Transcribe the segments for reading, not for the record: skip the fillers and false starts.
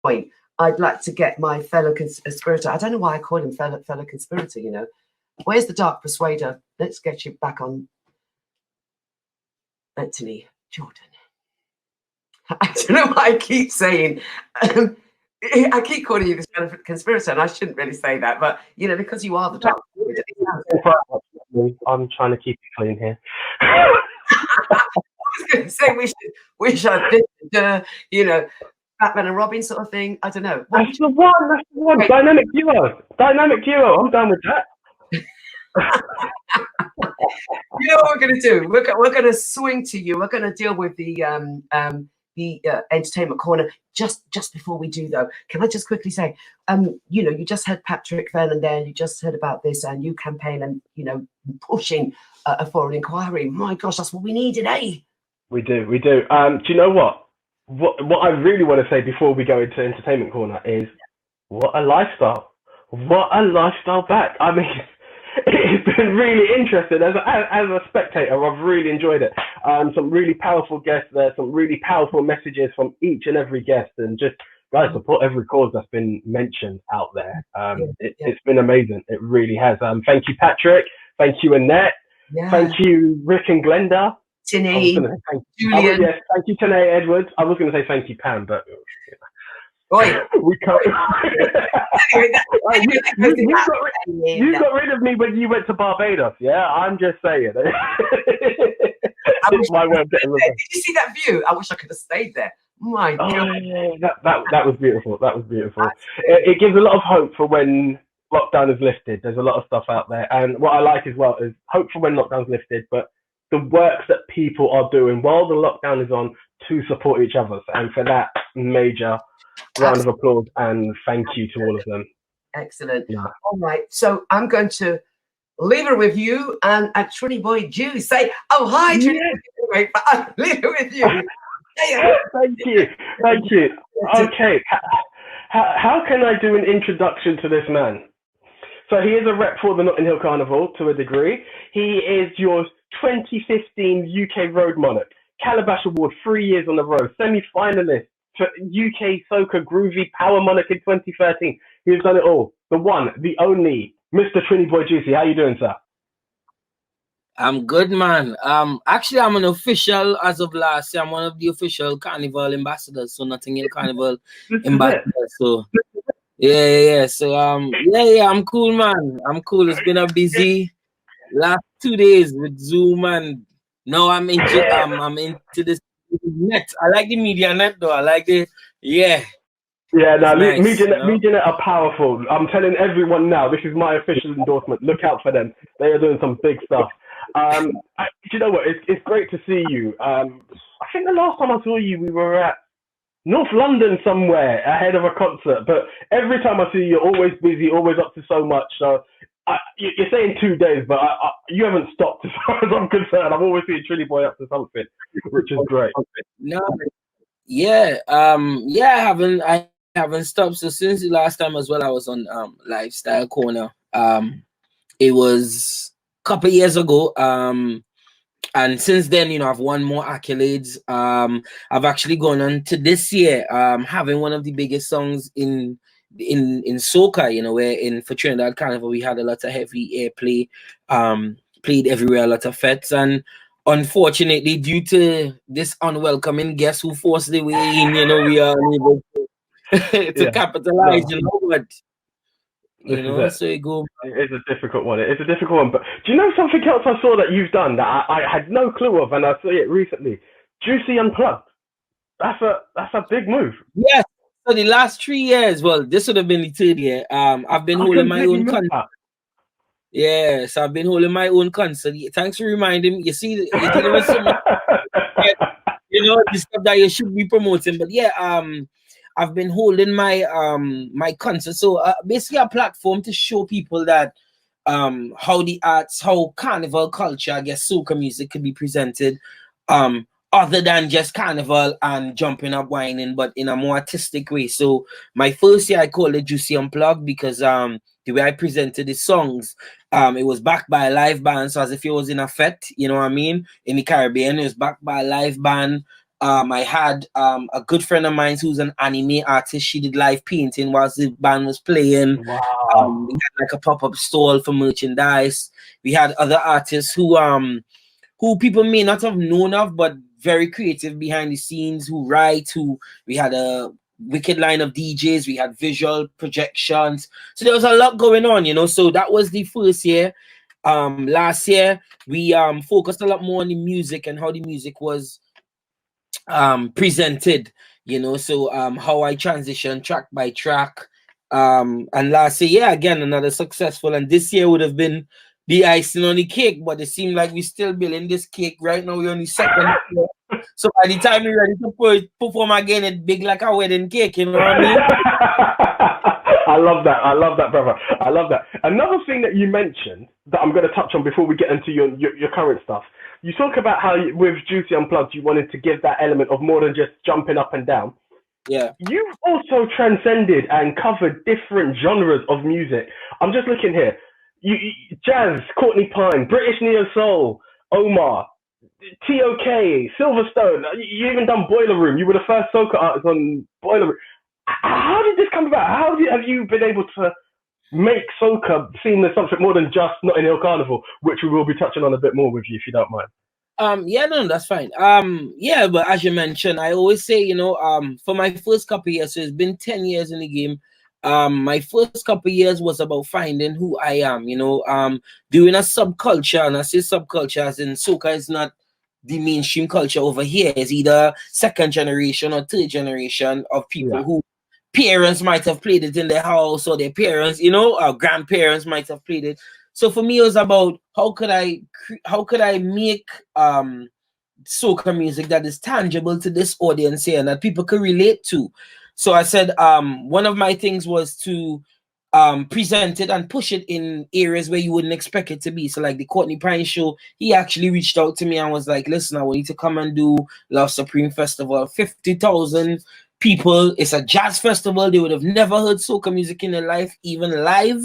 point, I'd like to get my fellow conspirator. I don't know why I call him fellow conspirator, you know. Where's the Dark Persuader? Let's get you back on. Anthony Jordan. I don't know why I keep saying, I keep calling you this conspirator, and I shouldn't really say that, but, you know, because you are the Dark Persuader. I'm trying to keep it clean here. I was going to say we should, you know, Batman and Robin sort of thing. I don't know. That's the one. Wait. Dynamic duo. I'm done with that. You know what we're going to do? We're going to swing to you. We're going to deal with the entertainment corner. Just before we do, though, can I just quickly say, you know, you just heard Patrick Vernon there, and you just heard about this new campaign, and, you know, pushing a foreign inquiry. My gosh, that's what we needed, eh? We do. Do you know what? What I really want to say before we go into entertainment corner is, what a lifestyle! What a lifestyle back! I mean, it's been really interesting as a spectator. I've really enjoyed it. Some really powerful guests there, some really powerful messages from each and every guest, and just guys, support every cause that's been mentioned out there. It's been amazing. It really has. Thank you, Patrick. Thank you, Annette. Yeah. Thank you, Rick and Glenda. Julian. Yes, thank you, Tanae Edwards. I was going to say thank you, Pam, but we can't. You got rid of me when you went to Barbados. Yeah, I'm just saying. It's my way of getting rid of. Did you see that view? I wish I could have stayed there. My God. That was beautiful. That was beautiful. It gives a lot of hope for when lockdown is lifted. There's a lot of stuff out there, and what I like as well is hope for when lockdown's lifted, but the works that people are doing while the lockdown is on to support each other, and for that, major round of applause and thank you to all of them. Excellent. Yeah. All right, so I'm going to leave it with you and at Triniboi Joocie. Say, oh hi, Triniboi, but I'll leave it with you. Thank you. Okay, how can I do an introduction to this man? So he is a rep for the Notting Hill Carnival to a degree. He is your 2015 UK Road Monarch, Calabash Award 3 years on the road, semi-finalist for UK Soca Groovy Power Monarch in 2013. He's done it all. The one, the only, Mr. Triniboi Joocie. How you doing, sir? I'm good, man. Actually, I'm an official as of last year. I'm one of the official Carnival ambassadors, so Notting Hill Carnival ambassador. So yeah. So I'm cool, man. I'm cool. It's been a busy last 2 days with Zoom, and now I'm into this net. I like the media net though. I like it. Yeah, no, nice, media net are powerful. I'm telling everyone now, this is my official endorsement. Look out for them. They are doing some big stuff. Do you know what? It's great to see you. I think the last time I saw you, we were at North London somewhere ahead of a concert. But every time I see you, you're always busy, always up to so much. So you're saying 2 days, but you haven't stopped as far as I'm concerned. I've always seen Triniboi up to something, which is great. No, I haven't stopped. So since the last time as well, I was on Lifestyle Corner. It was a couple of years ago. And since then, you know, I've won more accolades. I've actually gone on to this year, having one of the biggest songs in soca, you know, where for Trinidad Carnival we had a lot of heavy airplay, played everywhere, a lot of fets, and unfortunately, due to this unwelcoming guest who forced their way in, you know, we are unable to capitalize, you know, but you know, so it go. It's a difficult one. It's a difficult one. But do you know something else I saw that you've done that I had no clue of, and I saw it recently? Joocie Unplugged. That's a big move. Yes. So the last 3 years, well, this would have been the third year. I've been holding my own concert. Yeah, so I've been holding my own concert. Thanks for reminding me. You see, you know, the stuff that you should be promoting. But yeah, I've been holding my my concert. So basically a platform to show people that how the arts, how carnival culture, I guess soca music could be presented other than just carnival and jumping up, whining, but in a more artistic way. So my first year I called it Joocie Unplugged because the way I presented the songs, it was backed by a live band. So as if it was in a fete, you know what I mean? In the Caribbean, it was backed by a live band. I had a good friend of mine who's an anime artist. She did live painting whilst the band was playing. Wow. We had like a pop-up stall for merchandise. We had other artists who people may not have known of, but very creative behind the scenes, who write, who we had a wicked line of DJs, we had visual projections. So there was a lot going on, you know. So that was the first year. Last year we focused a lot more on the music and how the music was presented, you know. So how I transitioned track by track. And last year, yeah, again, another successful, and this year would have been the icing on the cake, but it seemed like we're still building this cake. Right now, we're on the second year. So by the time we're ready to perform again, it's big like a wedding cake, you know what I mean? I love that, brother. I love that. Another thing that you mentioned that I'm going to touch on before we get into your current stuff. You talk about how with Joocie Unplugged, you wanted to give that element of more than just jumping up and down. Yeah. You've also transcended and covered different genres of music. I'm just looking here. Jazz, Courtney Pine, British Neo Soul, Omar, TOK, Silverstone. You even done Boiler Room. You were the first soca artist on Boiler Room. How did this come about? Have you been able to make soca seem as something more than just Notting Hill Carnival, which we will be touching on a bit more with you if you don't mind? Yeah, no, that's fine. Yeah, but as you mentioned, I always say, you know, for my first couple of years, so it's been 10 years in the game. My first couple of years was about finding who I am, you know, doing a subculture, and I say subculture as in soca is not the mainstream culture over here. It's either second generation or third generation of people who parents might have played it in their house, or their parents, you know, or grandparents might have played it. So for me, it was about how could I make soca music that is tangible to this audience here and that people could relate to. So I said one of my things was to present it and push it in areas where you wouldn't expect it to be. So like the Courtney Pine show, he actually reached out to me and was like, listen, I want you to come and do Love Supreme Festival. 50,000 people. It's a jazz festival. They would have never heard soca music in their life, even live.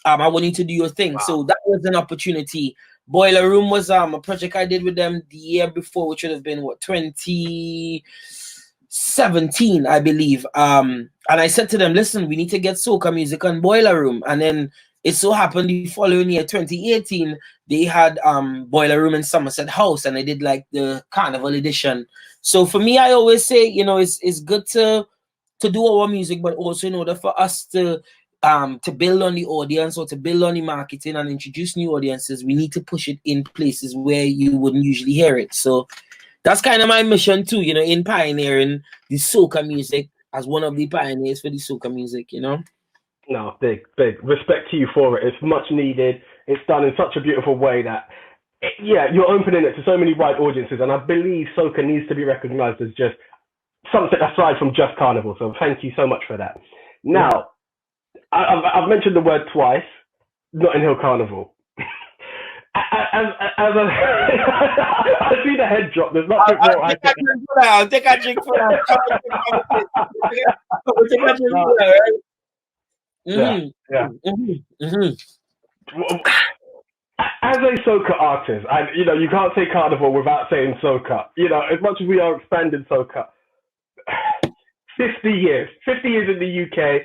I want you to do your thing. Wow. So that was an opportunity. Boiler Room was a project I did with them the year before, which would have been what, 2017, I believe. And I said to them, listen, we need to get soca music on Boiler Room. And then it so happened the following year, 2018, they had Boiler Room in Somerset House, and they did like the Carnival edition. So for me, I always say, you know, it's good to do our music, but also in order for us to build on the audience or to build on the marketing and introduce new audiences, we need to push it in places where you wouldn't usually hear it. So that's kind of my mission too, you know, in pioneering the soca music as one of the pioneers for the soca music, you know. No, big respect to you for it. It's much needed. It's done in such a beautiful way that, you're opening it to so many wide audiences, and I believe soca needs to be recognized as just something aside from just carnival. So thank you so much for that. Now, I've mentioned the word twice, Notting Hill Carnival. I see the head drop. There's nothing more I can. I'll take a drink for that. I'll take a drink for that, right? As a soca artist, and you can't say carnival without saying soca. As much as we are expanding soca, 50 years in the UK.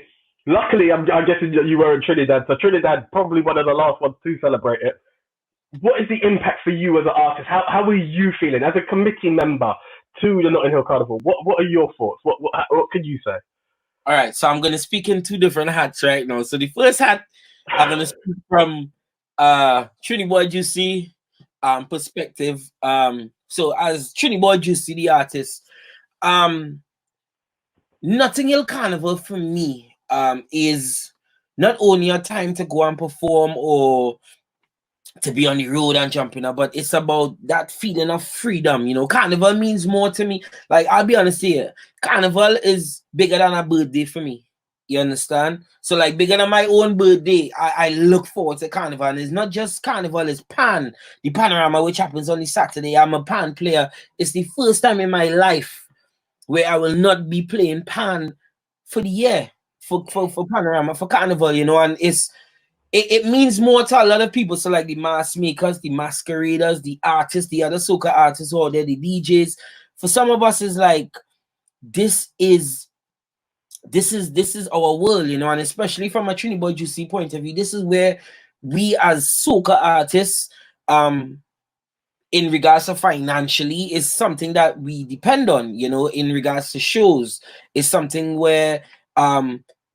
Luckily, I'm guessing you were in Trinidad, so Trinidad probably one of the last ones to celebrate it. What is the impact for you as an artist? How are you feeling as a committee member to the Notting Hill Carnival? What are your thoughts? What could you say? All right, so I'm gonna speak in two different hats right now. So the first hat, I'm gonna speak from Triniboi Joocie perspective. So as Triniboi Joocie, the artist, Notting Hill Carnival for me is not only a time to go and perform or to be on the road and jumping up, but it's about that feeling of freedom. Carnival means more to me. Like, I'll be honest here, Carnival is bigger than a birthday for me. You understand? So like bigger than my own birthday, I look forward to Carnival. And it's not just Carnival, it's Pan, the Panorama, which happens on the Saturday. I'm a Pan player. It's the first time in my life where I will not be playing Pan for the year, for Panorama, for Carnival, and it means more to a lot of people. So like the mask makers, the masqueraders, the artists, the other soca artists, or the DJs. for some of us is like, this is our world, you know, and especially from a Triniboi Joocie point of view, this is where we as soca artists, in regards to financially, is something that we depend on, you know, in regards to shows, is something where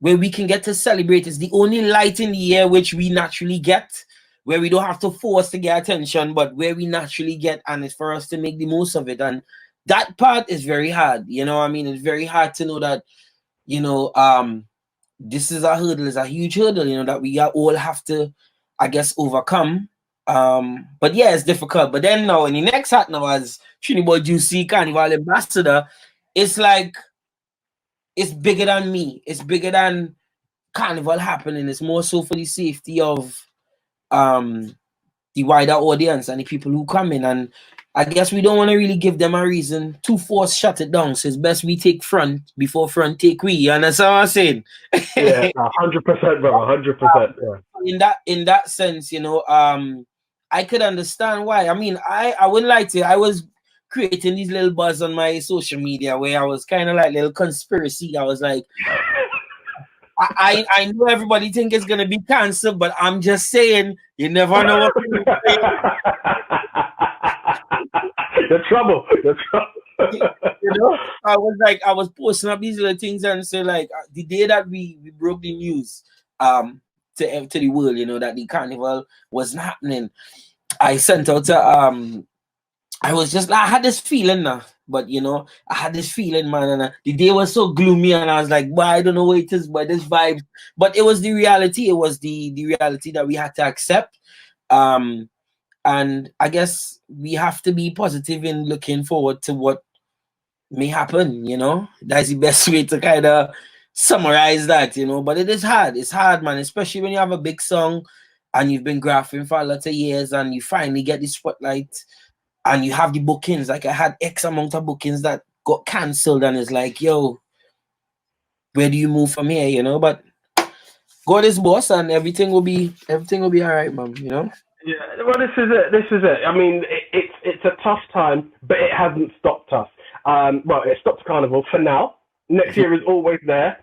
we can get to celebrate. It's the only light in the air which we naturally get, where we don't have to force to get attention, but where we naturally get, and it's for us to make the most of it. And that part is very hard, you know. I mean, it's very hard to know that, you know, this is a hurdle, is a huge hurdle, you know, that we all have to, I guess, overcome. But yeah, it's difficult. But then now in the next hat now, as Triniboi Joocie Carnival ambassador, it's like, it's bigger than me. It's bigger than Carnival happening. It's more so for the safety of the wider audience and the people who come in. And I guess we don't want to really give them a reason to force shut it down. So it's best we take front before front take we. You understand what I'm saying? Yeah, 100%, brother, 100%. Yeah. In that sense, you know, I could understand why. I mean, I wouldn't lie to you. I was creating these little buzz on my social media where I was kind of like little conspiracy. I was like, I know everybody think it's gonna be canceled, but I'm just saying, you never know what the trouble. You know, I was posting up these little things and say, like, the day that we broke the news to the world, you know, that the carnival wasn't happening, I sent out to I had this feeling now, but you know, I had this feeling, man, and the day was so gloomy, and I was like, well, I don't know what it is, but this vibe, but it was the reality. It was the reality that we had to accept. And I guess we have to be positive in looking forward to what may happen, you know. That's the best way to kind of summarize that, you know. But it is hard. It's hard, man, especially when you have a big song and you've been graphing for a lot of years and you finally get the spotlight. And you have the bookings, like I had X amount of bookings that got cancelled, and it's like, yo, where do you move from here, you know? But God is boss, and everything will be all right, man, you know? Yeah, well, this is it. I mean, it's a tough time, but it hasn't stopped us. Well, it stopped Carnival for now. Next year is always there.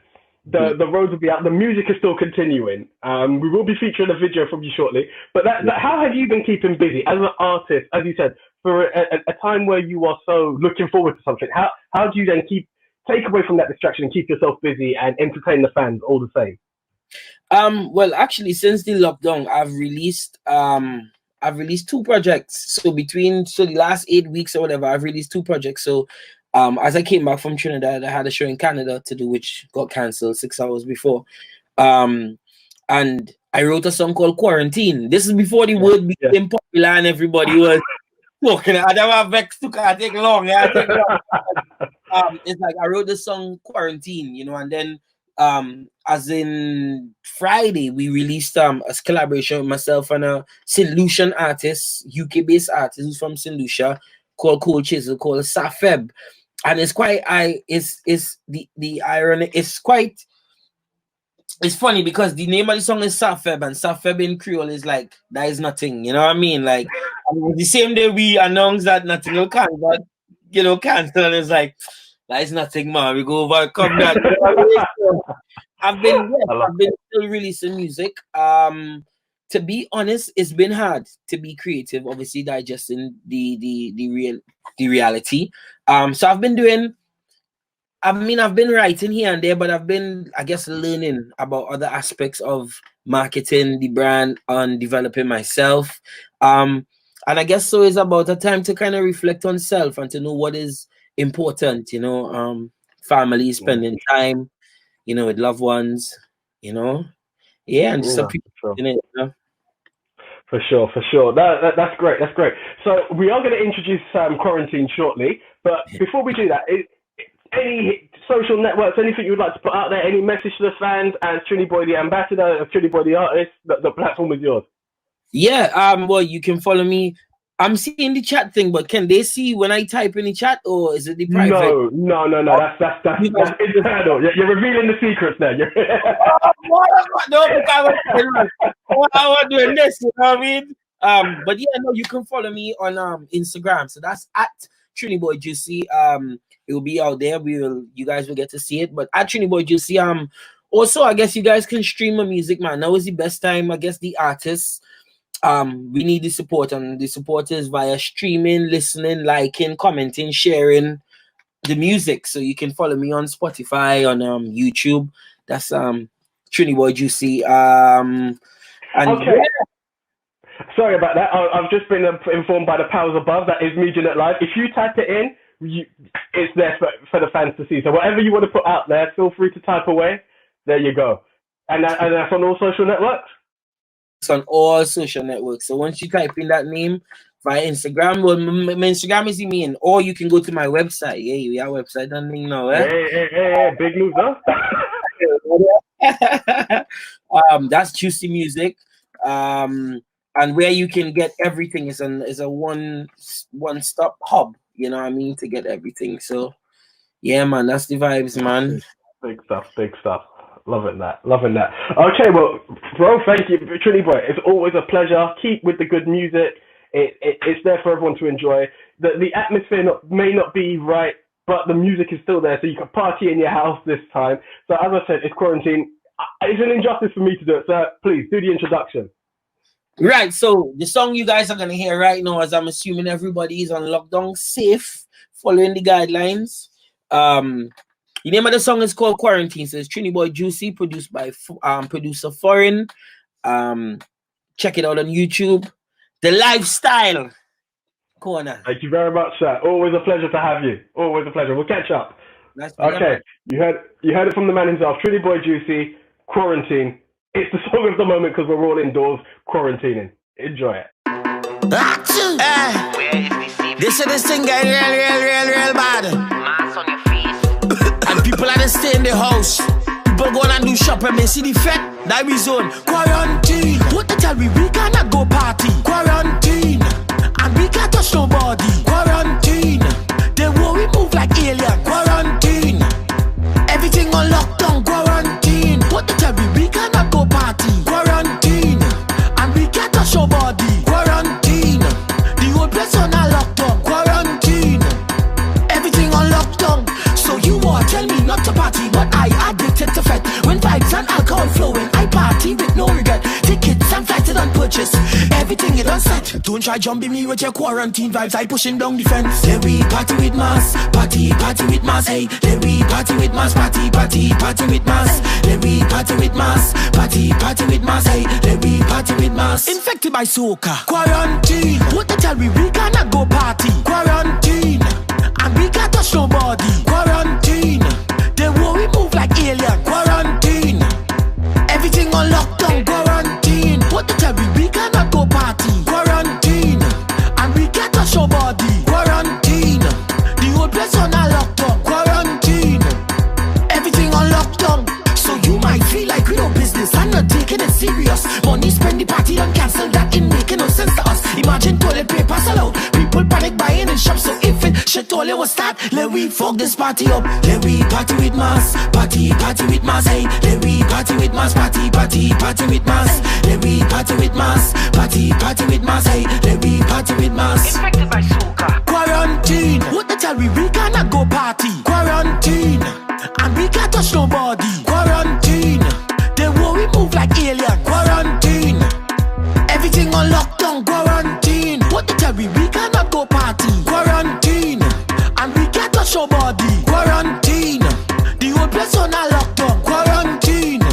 The roads will be out. The music is still continuing. We will be featuring a video from you shortly. But how have you been keeping busy as an artist, as you said, for a time where you are so looking forward to something? How do you then take away from that distraction and keep yourself busy and entertain the fans all the same? Well, actually, since the lockdown, I've released 2 projects. So the last 8 weeks or whatever, I've released 2 projects. So as I came back from Trinidad, I had a show in Canada to do, which got cancelled 6 hours before. And I wrote a song called Quarantine. This is before the word became popular and everybody was talking. I don't have vex to take long. Yeah, take long. It's like I wrote the song Quarantine, you know, and then as in Friday, we released a collaboration with myself and a St. Lucian artist, UK-based artist who's from St. Lucia, called Cold Chisel, called Safeb. And it's quite the irony, it's funny because the name of the song is Safeb, and Safeb in Creole is like, that is nothing, you know what I mean? Like, the same day we announced that nothing will cancel, but you know, cancel, and it's like, that is nothing, man. We go overcome that. I've been still releasing music. To be honest, it's been hard to be creative, obviously digesting the reality. So I've been writing here and there, but I've been, I guess, learning about other aspects of marketing, the brand, and developing myself. And I guess so it's about a time to kind of reflect on self and to know what is important, you know, family, spending time, you know, with loved ones, you know. Yeah, and just appreciating it, you know. For sure. That's great. So we are going to introduce Quarantine shortly, but before we do that, any social networks, anything you would like to put out there, any message to the fans as Triniboi the ambassador, Triniboi the artist, the platform is yours. Yeah, well, you can follow me. I'm seeing the chat thing, but can they see when I type in the chat, or is it the private? No. That's internal. You're revealing the secrets now. I was doing this, you know what I mean? But yeah, no, you can follow me on Instagram. So that's at Triniboi Joocie. It will be out there. You guys will get to see it. But at Triniboi Joocie, also I guess you guys can stream my music, man. Now is the best time. I guess the artists, we need the support, and the support is via streaming, listening, liking, commenting, sharing the music. So you can follow me on Spotify, on YouTube. That's Triniboi Joocie. And okay. Yeah. Sorry about that. I've just been informed by the powers above that is MediaNet Live. If you type it in, it's there for the fans to see. So whatever you want to put out there, feel free to type away. There you go. And that's on all social networks? It's on all social networks. So once you type in that name via Instagram, well, my Instagram is the main, or you can go to my website. Yeah, we have a website, don't you know, eh? Hey, big news, huh? That's Juicy Music. And where you can get everything is a one-stop hub, you know what I mean, to get everything. So yeah, man, that's the vibes, man. Big stuff. Loving that. Okay, well, bro, thank you, Triniboi. It's always a pleasure. Keep with the good music. It's there for everyone to enjoy. The atmosphere may not be right, but the music is still there, so you can party in your house this time. So as I said, it's quarantine. It's an injustice for me to do it, so please do the introduction. Right, so the song you guys are going to hear right now, as I'm assuming everybody is on lockdown, safe, following the guidelines. The name of the song is called Quarantine. So it's Triniboi Joocie, produced by producer Foreign. Check it out on YouTube. The Lifestyle Corner. Thank you very much, sir. Always a pleasure to have you. Always a pleasure. We'll catch up. Okay, you heard it from the man himself, Triniboi Joocie, Quarantine. It's the song of the moment because we're all indoors quarantining. Enjoy it. This is this thing get real bad. Mask on your face. And people are just stay in the house. People go and do shopping. They see the fed. That we zone. Quarantine. What they tell we cannot go party. Quarantine. And we can't touch nobody. Quarantine. They worry move like alien. Quarantine. Everything on lockdown. Quarantine. What they tell we cannot go party. Quarantine. And we can't touch nobody. Quarantine. The whole place on a lockdown. Quarantine. Everything on lockdown. So you are tell me not to party, but I addicted to fat. When vibes and alcohol flowing, I party with no regret. Tickets and flights done purchase. Everything is done set. Don't try jumping me with your quarantine vibes. I pushing down the fence. Then we party with mass, party with mass. Hey, then we party with mass, party with mass. Then we party with mass, party with mass. Hey, then we party with mass. Infected by soca. Quarantine. What they tell we cannot go party. Quarantine. And we can't touch nobody. Quarantine. They worry move like alien. Quarantine. Everything on lockdown. Quarantine. What they tell we cannot go party. Quarantine. And we can't touch nobody. Quarantine. The whole place on a lockdown. Quarantine. Everything on lockdown. So you might feel like we no business. I'm not taking it serious. Money spend the party don't cancel. That ain't making no sense to us. Imagine toilet paper sell out. People panic buying in shops. So if it shit all it was start, let we fuck this party up. Let we party with mass, party with mass. Hey, let we party with mass, party with mass. Let we party with mass, party with mass. Hey, let we party with mass. Infected by soca. Quarantine. What they tell we cannot go party. Quarantine. And we can't touch nobody. Quarantine. They worry move like alien. Quarantine. Everything on lockdown. Quarantine. What they tell we cannot go party. Quarantine. And we can't touch nobody. Quarantine. The whole place on a lockdown. Quarantine.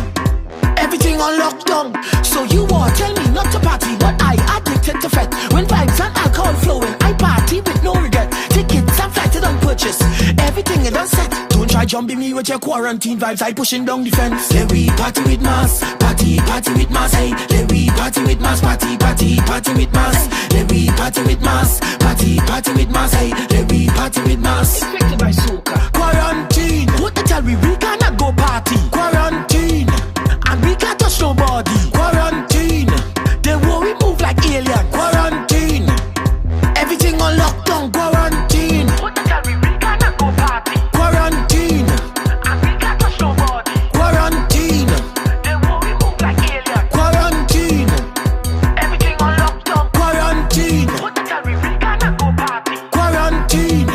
Everything on lockdown. So you are tell me not to party, but I addicted to fat. When vibes and alcohol flowing, I party with no regret. Tickets and flights done purchase. Everything is done set. Don't try jumping me with your quarantine vibes. I pushing down the fence. Let we party with mass, party with mass. Hey, let we party with mass, party with mass. Let we party with mass, party with mass. Hey, let we party with mass. Infected by soca. Quarantine. What they tell we cannot go party. Quarantine. And we can't touch nobody. Quarantine. They worry move like alien. Quarantine. Everything on lockdown. Quarantine. What they tell we cannot go party. Quarantine. And we can't touch nobody. Quarantine. They worry move like alien. Quarantine. Everything on lockdown. Quarantine. What they tell we cannot go party. Quarantine.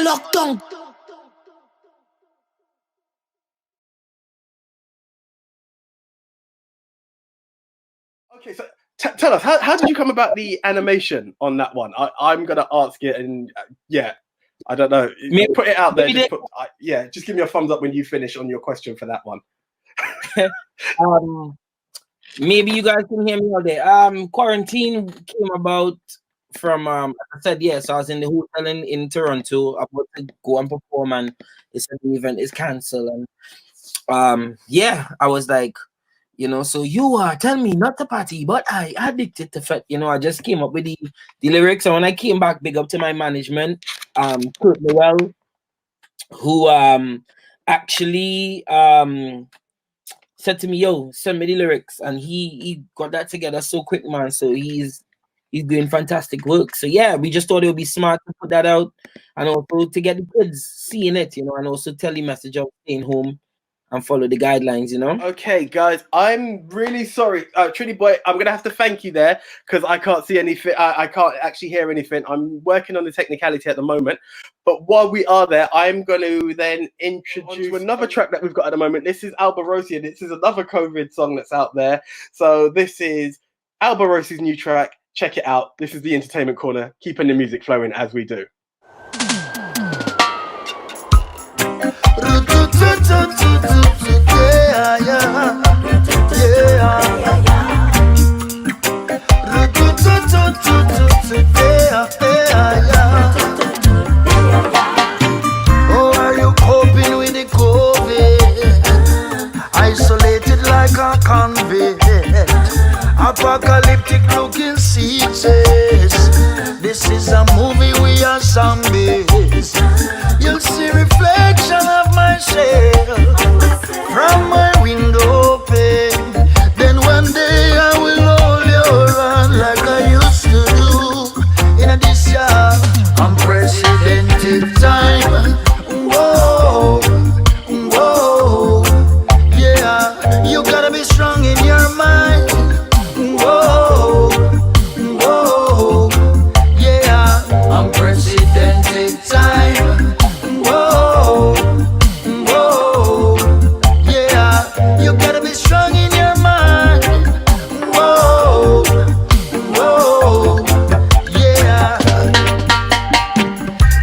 lockdown. Okay, so tell us, how did you come about the animation on that one? I'm gonna ask it, and yeah, I don't know. Put it out there. Just give me a thumbs up when you finish on your question for that one. Maybe you guys can hear me all day. Quarantine came about from I said yes. I was in the hotel in Toronto about to go and perform, and they said the event is cancelled. And I was like, so you tell me not to party, but I addicted to fat. I just came up with the lyrics, and when I came back, big up to my management, Kurt Noel, who actually said to me, yo, send me the lyrics, and he got that together so quick, man. So he's doing fantastic work. So yeah, we just thought it would be smart to put that out, and also to get the kids seeing it, and also tell the message of staying home and follow the guidelines, Okay, guys, I'm really sorry. Triniboi, I'm going to have to thank you there because I can't see anything. I can't actually hear anything. I'm working on the technicality at the moment. But while we are there, I'm going to then introduce another track that we've got at the moment. This is Alberosi, and this is another COVID song that's out there. So this is Alberosi's new track. Check it out. This is the Entertainment Corner, keeping the music flowing as we do. Oh, are you coping with the COVID? Isolated like a convict, apocalyptic looking seats. This is a movie, we are zombies. You'll see reflection of myself from my window pane. Then one day I will hold your hand like I used to do in this year. Unprecedented time. Whoa, whoa, yeah. You gotta be strong in your mind. Whoa, whoa, yeah. Unprecedented time. Whoa, whoa, yeah. You gotta be strong in your mind. Whoa, whoa, yeah.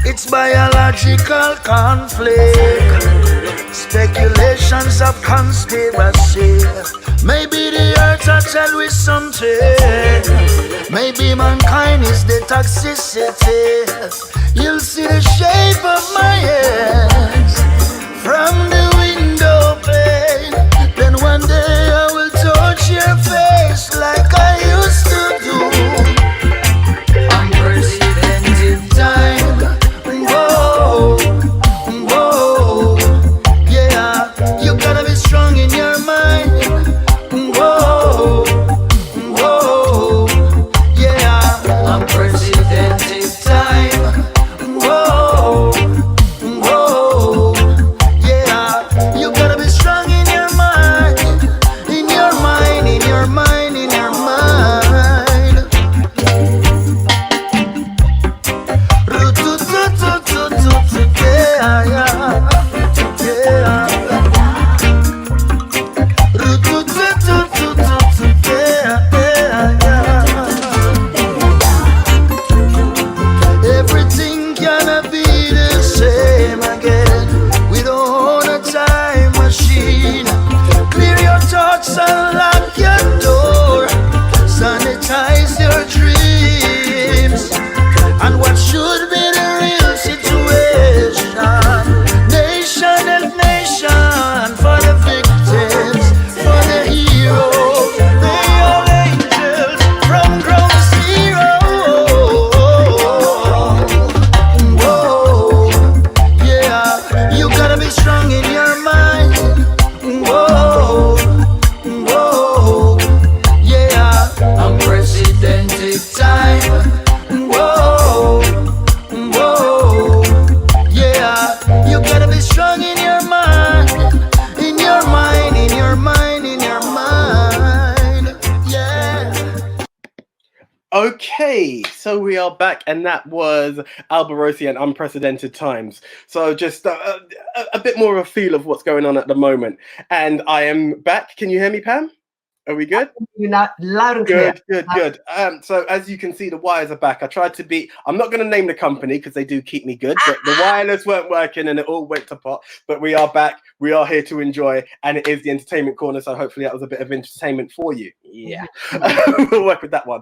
It's biological conflict, speculations of conspiracy. Maybe the earth has tell with something. Maybe mankind is the toxicity. You'll see the shape of my hands from the window pane. Then one day I will touch your face like I used to do. Unprecedented time. Whoa, whoa, yeah. You gotta be strong in your mind. Whoa, whoa, yeah. Unprecedented time. so we are back, and that was Alberosi and Unprecedented Times. So just a bit more of a feel of what's going on at the moment. And I am back. Can you hear me, Pam? Are we good? You're not loud and clear. Good. So as you can see, the wires are back. I tried to be, I'm not going to name the company because they do keep me good, but the wireless weren't working and it all went to pot. But we are back. We are here to enjoy, and it is the entertainment corner. So hopefully that was a bit of entertainment for you. Yeah, we'll work with that one.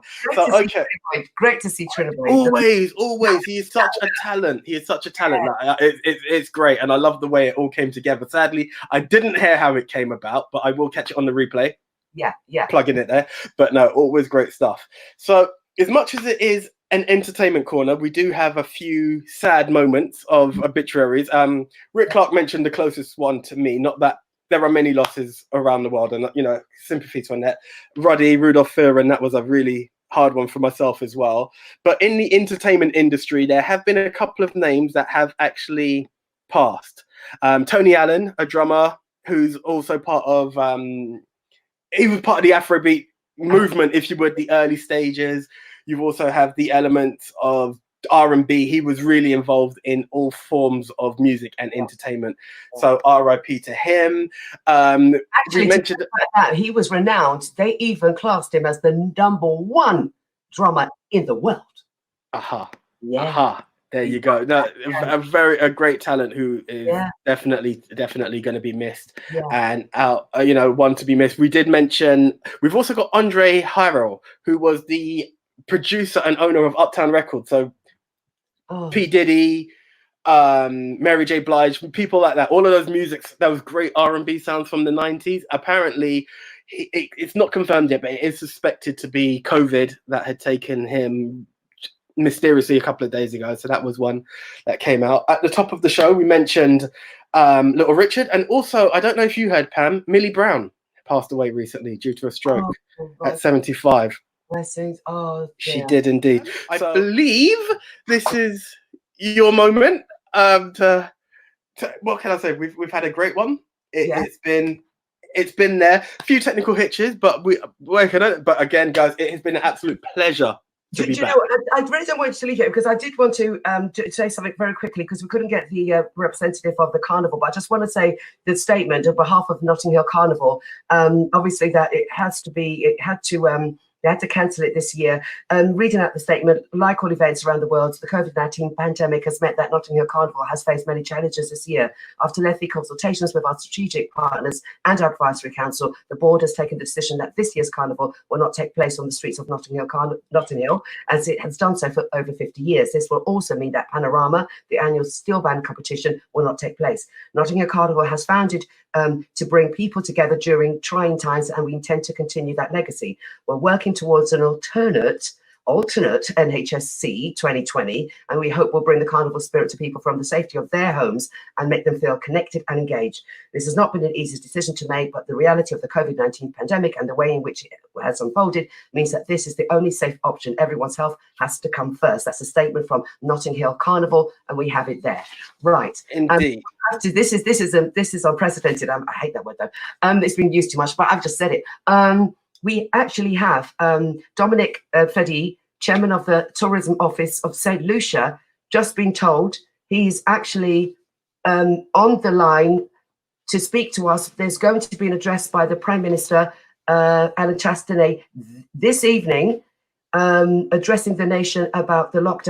Great to see Triniboi. Always. He is such a talent. It's great, and I love the way it all came together. Sadly, I didn't hear how it came about, but I will catch it on the replay. Yeah. Plugging it there. But no, always great stuff. So as much as it is an entertainment corner, we do have a few sad moments of obituaries. Rick Clark mentioned the closest one to me, not that there are many losses around the world, and sympathy to Annette. Rudolph Fearon, that was a really hard one for myself as well. But in the entertainment industry, there have been a couple of names that have actually passed. Tony Allen, a drummer who's also part of he was part of the Afrobeat movement, if you would, the early stages. You also have the elements of R&B. He was really involved in all forms of music and entertainment. So R.I.P. to him. Actually, we mentioned that he was renowned. They even classed him as the #1 drummer in the world. There you go. No, a great talent who is definitely going to be missed and out. One to be missed. We did mention. We've also got Andre Harrell, who was the producer and owner of Uptown Records. So P. Diddy, Mary J. Blige, people like that. All of those musics, those great R&B sounds from the 90s. Apparently, it's not confirmed yet, but it is suspected to be COVID that had taken him mysteriously a couple of days ago. So that was one that came out. At the top of the show, we mentioned Little Richard, and also, I don't know if you heard, Pam, Millie Brown passed away recently due to a stroke at 75. Blessings. She did indeed. I believe this is your moment. What can I say? We've had a great one. It's been there. A few technical hitches, but we're working on it. But again, guys, it has been an absolute pleasure. Do you know, I really don't want you to leave it because I did want to say something very quickly because we couldn't get the representative of the carnival. But I just want to say the statement on behalf of Notting Hill Carnival. Obviously, that they had to cancel it this year. Reading out the statement, like all events around the world, the COVID-19 pandemic has meant that Notting Hill Carnival has faced many challenges this year. After lengthy consultations with our strategic partners and our advisory council, the board has taken the decision that this year's carnival will not take place on the streets of Notting Hill, as it has done so for over 50 years. This will also mean that Panorama, the annual steel band competition, will not take place. Notting Hill Carnival has founded to bring people together during trying times, and we intend to continue that legacy. We're working towards an alternate NHSC 2020, and we hope will bring the carnival spirit to people from the safety of their homes and make them feel connected and engaged. This has not been an easy decision to make, but the reality of the COVID-19 pandemic and the way in which it has unfolded means that this is the only safe option. Everyone's health has to come first. That's a statement from Notting Hill Carnival, and we have it there. Right. Indeed. This is unprecedented. I hate that word though. It's been used too much, but I've just said it. We actually have Dominic Fedi, chairman of the Tourism Office of St. Lucia, just been told he's actually on the line to speak to us. There's going to be an address by the Prime Minister, Alan Chastanet, this evening, addressing the nation about the lockdown.